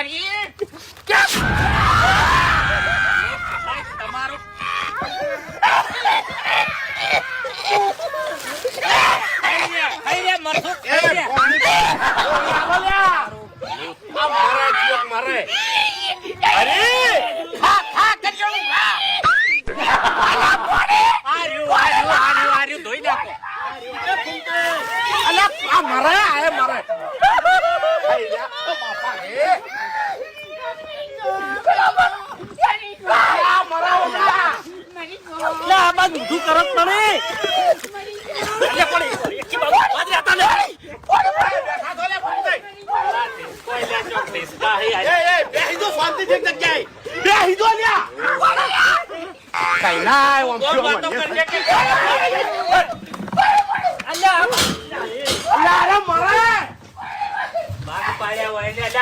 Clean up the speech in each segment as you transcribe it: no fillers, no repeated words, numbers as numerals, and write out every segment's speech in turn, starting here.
મારી તમારું મારે અરે ખા ખા કરજો ખા આર્યું ધોઈ નાખો અલા આ મારે આ મારે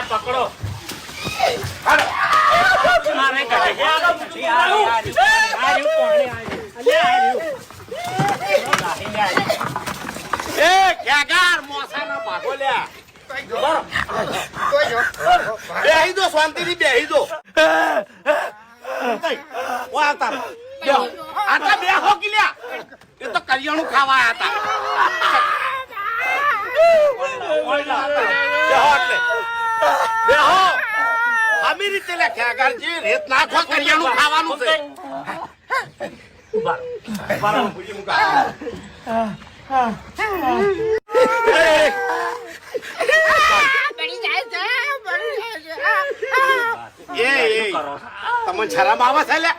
પકડો બેહી દો શાંતિથી બેહી દો આટા બેહો કિલ્યા એ તો કરિયાણું ખાવા હતા બેહો એટલે બેહો આમી રીતે લખ્યા ગારજી રેત નાખો કરિયાણું ખાવાનું છે તમને શરમ આવે છે લે